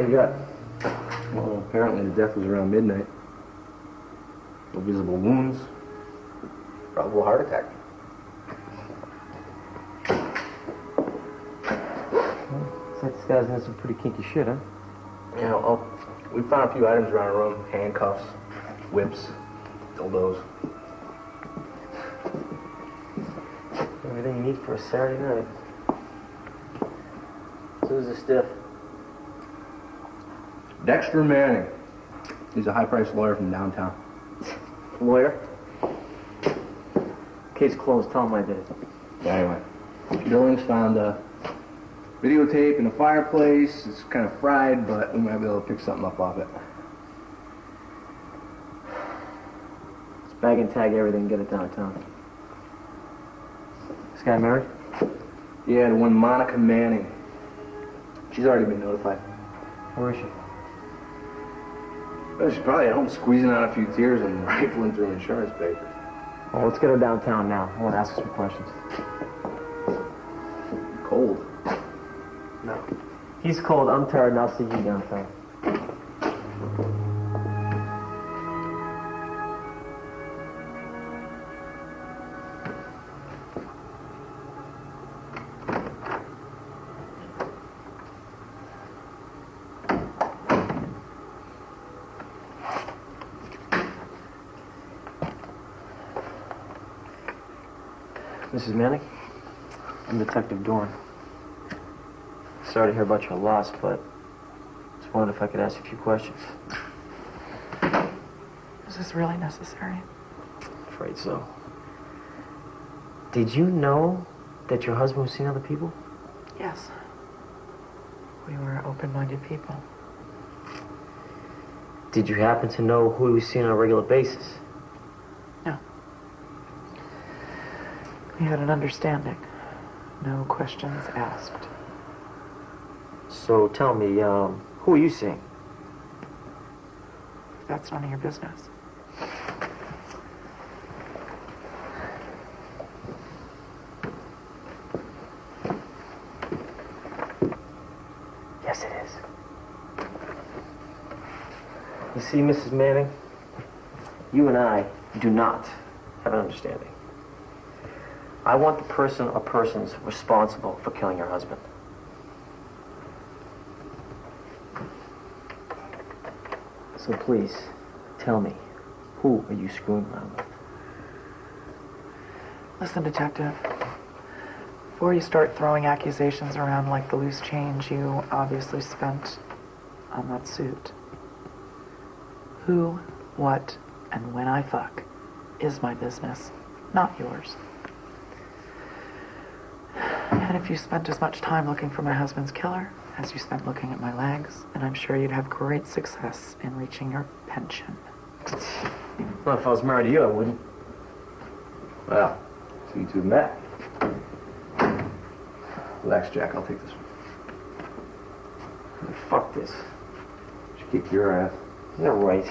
What do you got? Well, apparently the death was around midnight. No visible wounds. Probable heart attack. Looks like this guy's in some pretty kinky shit, huh? Yeah, well, we found a few items around the room. Handcuffs, whips, dildos. Everything you need for a Saturday night. So who's the stiff? Dexter Manning. He's a high-priced lawyer from downtown. Lawyer? Case closed, tell him I did it. Anyway, Billings found a videotape in a fireplace. It's kind of fried, but we might be able to pick something up off it. Let's bag and tag everything and get it downtown. This guy married? Yeah, the one Monica Manning. She's already been notified. Where is she? Well, she's probably at home squeezing out a few tears and rifling through insurance papers. Well, let's get her downtown now. I want to ask her some questions. Cold. No. He's cold, I'm tired, and I'll see you downtown. Mrs. Manning, I'm Detective Dorn. Sorry to hear about your loss, but just wondered if I could ask you a few questions. Is this really necessary? I'm afraid so. Did you know that your husband was seeing other people? Yes. We were open-minded people. Did you happen to know who he was seeing on a regular basis? No. We had an understanding. No questions asked. So tell me, who are you seeing? That's none of your business. Yes, it is. You see, Mrs. Manning, you and I do not have an understanding. I want the person or persons responsible for killing your husband. So please, tell me, who are you screwing around with? Listen, Detective. Before you start throwing accusations around like the loose change you obviously spent on that suit. Who, what, and when I fuck is my business, not yours. And if you spent as much time looking for my husband's killer as you spent looking at my legs, then I'm sure you'd have great success in reaching your pension. Well, if I was married to you, I wouldn't. Well, so you two have met. Relax, Jack. I'll take this one. Fuck this. Should kick your ass. Yeah, right.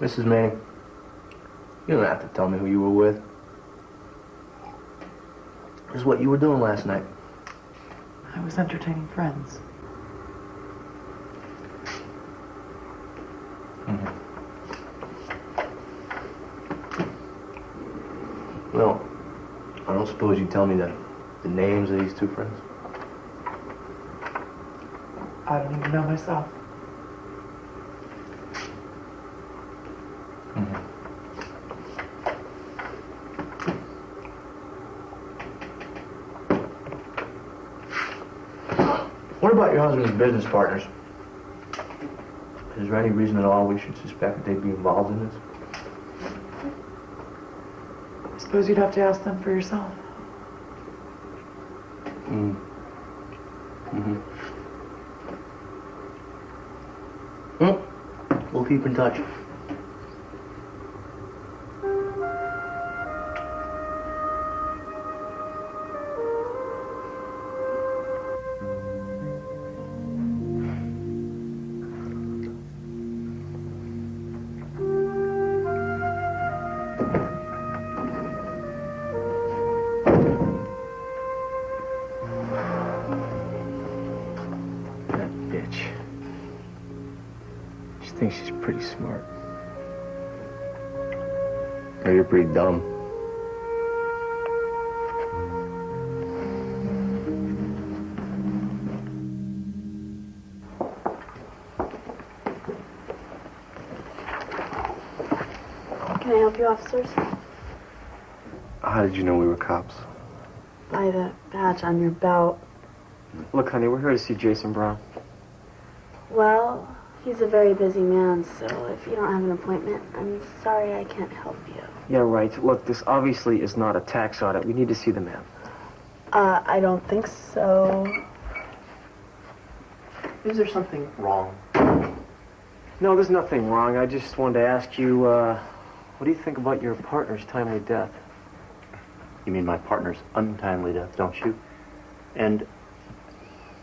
Mrs. Manning, you don't have to tell me who you were with. This is what you were doing last night. I was entertaining friends. Well, I don't suppose you'd tell me the names of these two friends? I don't even know myself. What about your husband's business partners? Is there any reason at all we should suspect that they'd be involved in this? I suppose you'd have to ask them for yourself. Well, we'll keep in touch. think she's pretty smart. Or you're pretty dumb. Can I help you, officers? How did you know we were cops? By the badge on your belt. Look, honey, we're here to see Jason Brown. Well, he's a very busy man, so if you don't have an appointment, I'm sorry I can't help you. Yeah, right. Look, this obviously is not a tax audit. We need to see the man. I don't think so. Is there something wrong? No, there's nothing wrong. I just wanted to ask you, what do you think about your partner's timely death? You mean my partner's untimely death, don't you? And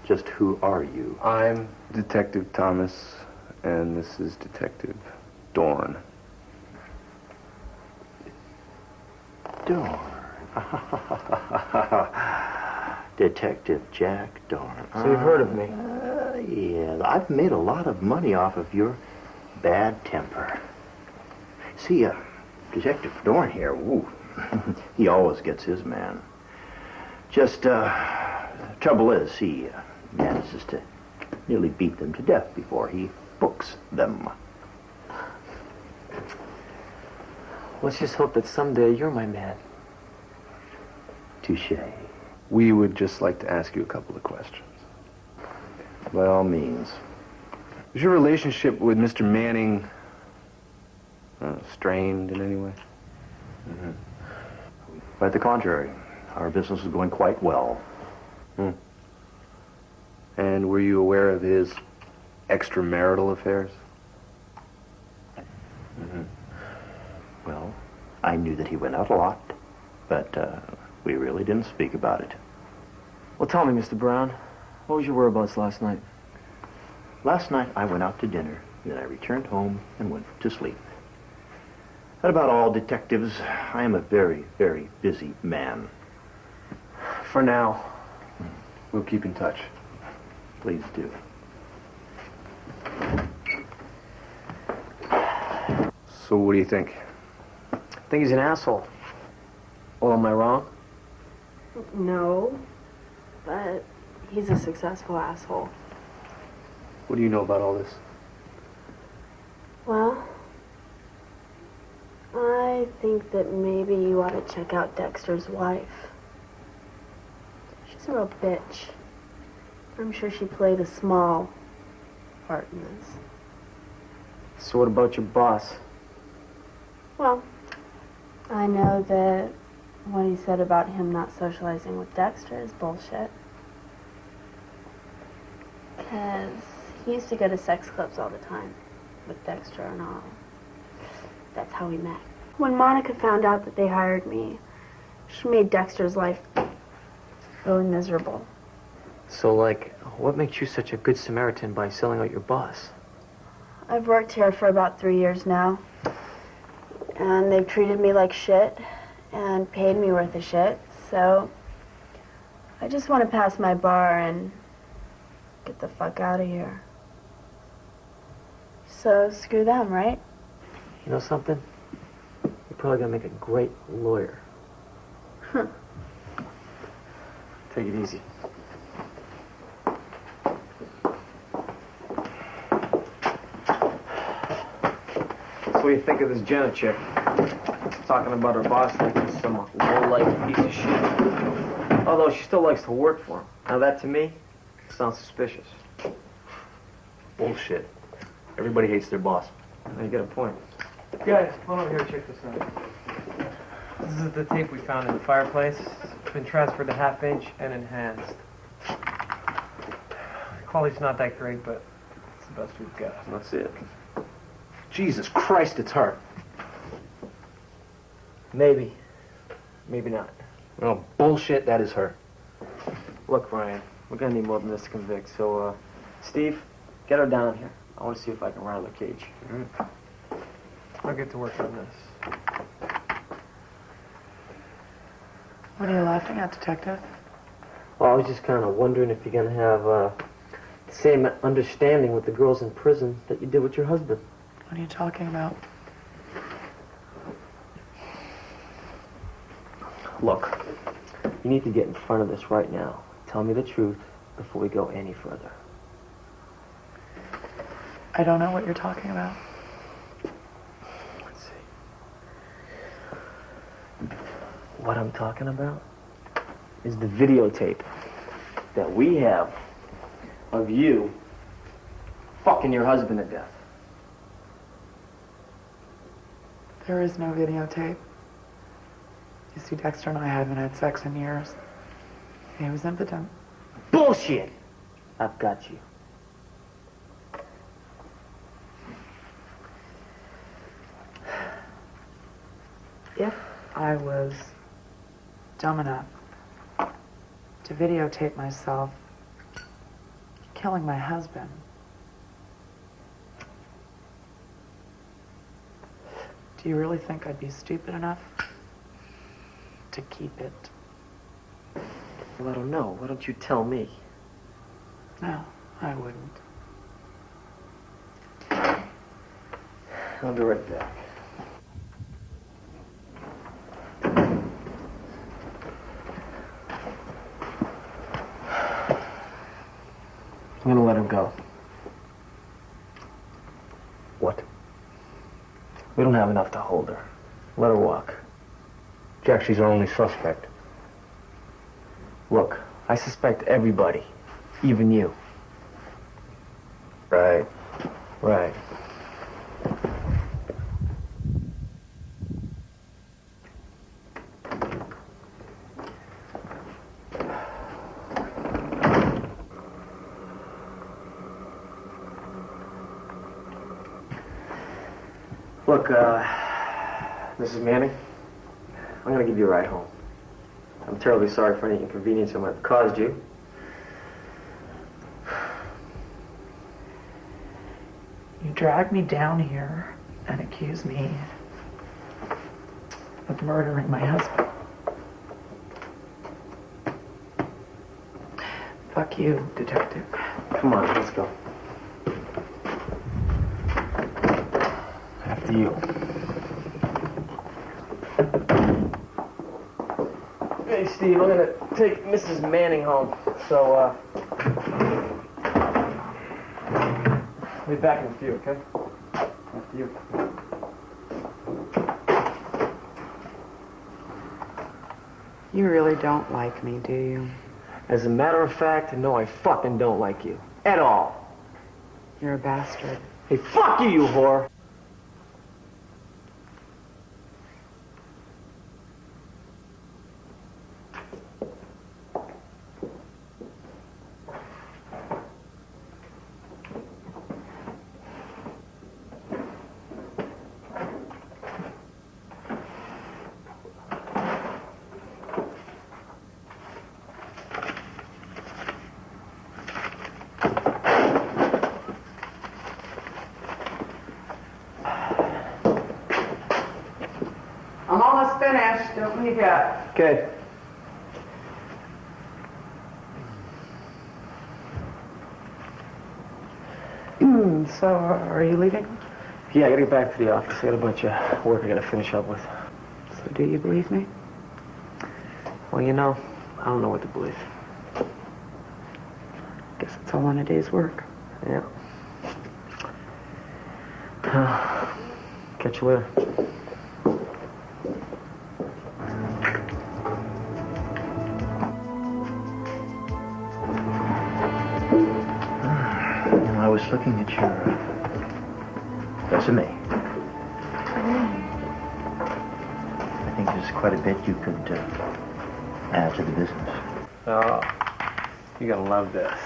just who are you? I'm Detective Thomas, and this is Detective Dorn. Dorn. Detective Jack Dorn. So you've heard of me? Yeah, I've made a lot of money off of your bad temper. See, Detective Dorn here, woo, he always gets his man. Just, trouble is, he manages to nearly beat them to death before he books them. Let's just hope that someday you're my man. Touché. We would just like to ask you a couple of questions. By all means. Is your relationship with Mr. Manning strained in any way? Mm-hmm. Quite the contrary. Our business is going quite well. And were you aware of his extramarital affairs? Mm-hmm. Well, I knew that he went out a lot, but we really didn't speak about it. Well, tell me, Mr. Brown, what was your whereabouts last night? Last night I went out to dinner, then I returned home and went to sleep. That about all, detectives. I am a very, very busy man. For now. We'll keep in touch. Please do. So what do you think? I think he's an asshole. Well, am I wrong? No, but he's a successful asshole. What do you know about all this? Well, I think that maybe you ought to check out Dexter's wife. She's a real bitch. I'm sure she played a small part in this. So what about your boss? Well, I know that what he said about him not socializing with Dexter is bullshit. Because he used to go to sex clubs all the time with Dexter and all. That's how we met. When Monica found out that they hired me, she made Dexter's life really miserable. So, like, what makes you such a good Samaritan by selling out your boss? I've worked here for about 3 years now, and they've treated me like shit and paid me worth of shit, so I just want to pass my bar and get the fuck out of here. So screw them, right? You know something? You're probably gonna make a great lawyer. Take it easy. So what do you think of this Jenna chick? Talking about her boss like he's some low-life piece of shit. Although she still likes to work for him. Now that, to me, sounds suspicious. Bullshit. Everybody hates their boss. Now you get a point. Guys, come on over here, check this out. This is the tape we found in the fireplace. It's been transferred to half-inch and enhanced. Quality's not that great, but it's the best we've got. Let's see it. Jesus Christ, it's her. Maybe. Maybe not. Oh, bullshit, that is her. Look, Ryan, we're gonna need more than this to convict, so, Steve, get her down here. I want to see if I can rattle the cage. I'll get to work on this. What are you laughing at, Detective? Well, I was just kind of wondering if you're gonna have, the same understanding with the girls in prison that you did with your husband. What are you talking about? Look, you need to get in front of this right now. Tell me the truth before we go any further. I don't know what you're talking about. Let's see. What I'm talking about is the videotape that we have of you fucking your husband to death. There is no videotape. You see, Dexter and I haven't had sex in years. He was impotent. Bullshit! I've got you. If I was dumb enough to videotape myself killing my husband, do you really think I'd be stupid enough to keep it? Well, I don't know. Why don't you tell me? No, I wouldn't. I'll be right back. I'm gonna let her go. What? We don't have enough to hold her. Let her walk. Jack, she's our only suspect. Look, I suspect everybody, even you. Right. Right. Look, Mrs. Manning, I'm gonna give you a ride home. I'm terribly sorry for any inconvenience I might have caused you. You dragged me down here and accused me of murdering my husband. Fuck you, detective. Come on, let's go. After you. Hey, Steve, I'm gonna take Mrs. Manning home, so, I'll be back in a few, okay? After you. You really don't like me, do you? As a matter of fact, no, I fucking don't like you. At all. You're a bastard. Hey, fuck you, you whore! I'm almost finished. Don't leave yet. Okay. So, are you leaving? Yeah, I gotta get back to the office. I got a bunch of work I gotta finish up with. So, do you believe me? Well, you know, I don't know what to believe. Guess it's all in a day's work. Yeah. Catch you later. I was looking at your resume. I think there's quite a bit you could add to the business. Oh, you're gonna love this.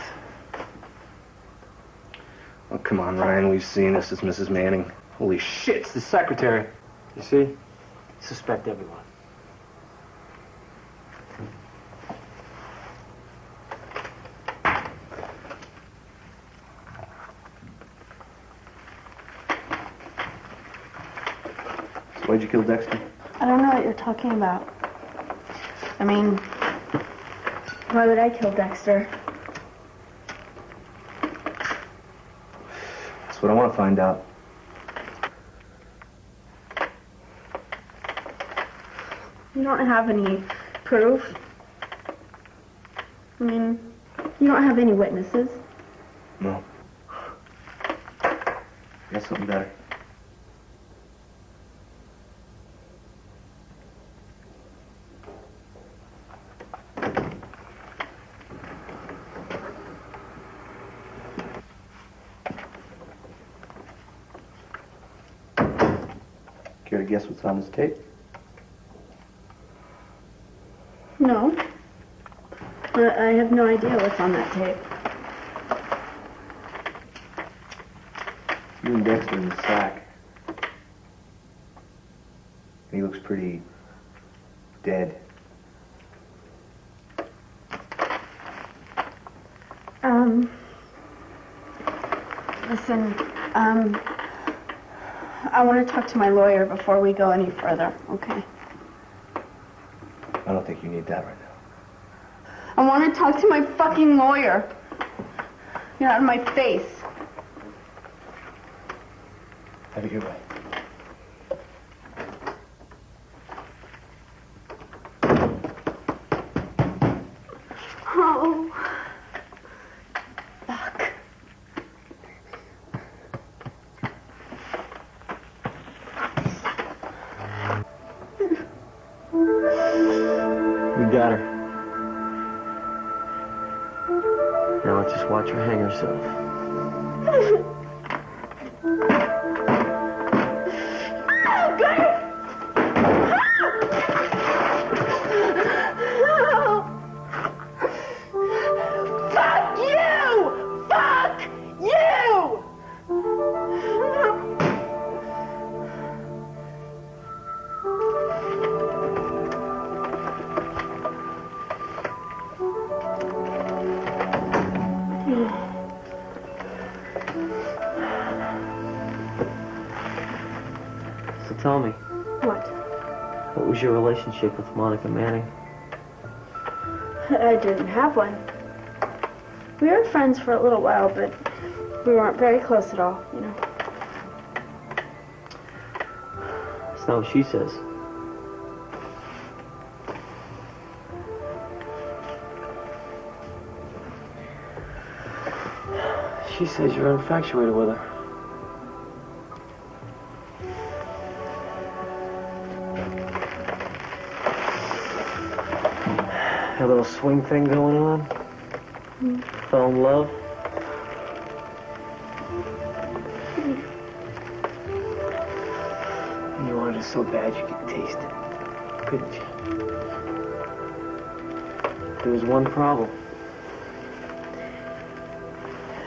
Oh, come on, Ryan. We've seen this. It's Mrs. Manning. Holy shit, it's the secretary. You see? Suspect everyone. Why'd you kill Dexter? I don't know what you're talking about. I mean, why would I kill Dexter? That's what I want to find out. You don't have any proof. I mean, you don't have any witnesses. No. Got something better. Care to guess what's on this tape? No. I have no idea what's on that tape. You and Dexter in the sack. And he looks pretty dead. Listen, I want to talk to my lawyer before we go any further, okay? I don't think you need that right now. I want to talk to my fucking lawyer. You're out of my face. Have it your way. Oh. Fuck. We got her. Now let's just watch her hang herself. Fuck you! Fuck you! So tell me, what was your relationship with Monica Manning? I didn't have one. We were friends for a little while, but we weren't very close at all, you know. That's not what she says. She says you're infatuated with her. A little swing thing going on. Fell in love. You wanted it so bad you could taste it, couldn't you? There was one problem.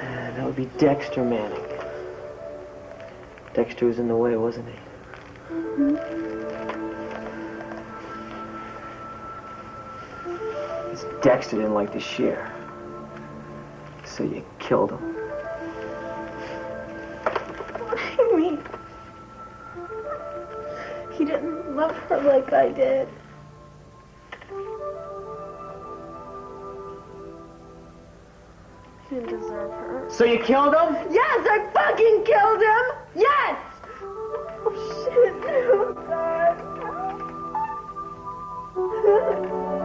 And that would be Dexter Manning. Dexter was in the way, wasn't he? Dexter didn't like to share, so you killed him. What do you mean? He didn't love her like I did. He didn't deserve her. So you killed him? Yes, I fucking killed him! Yes! Oh, shit. Oh, God.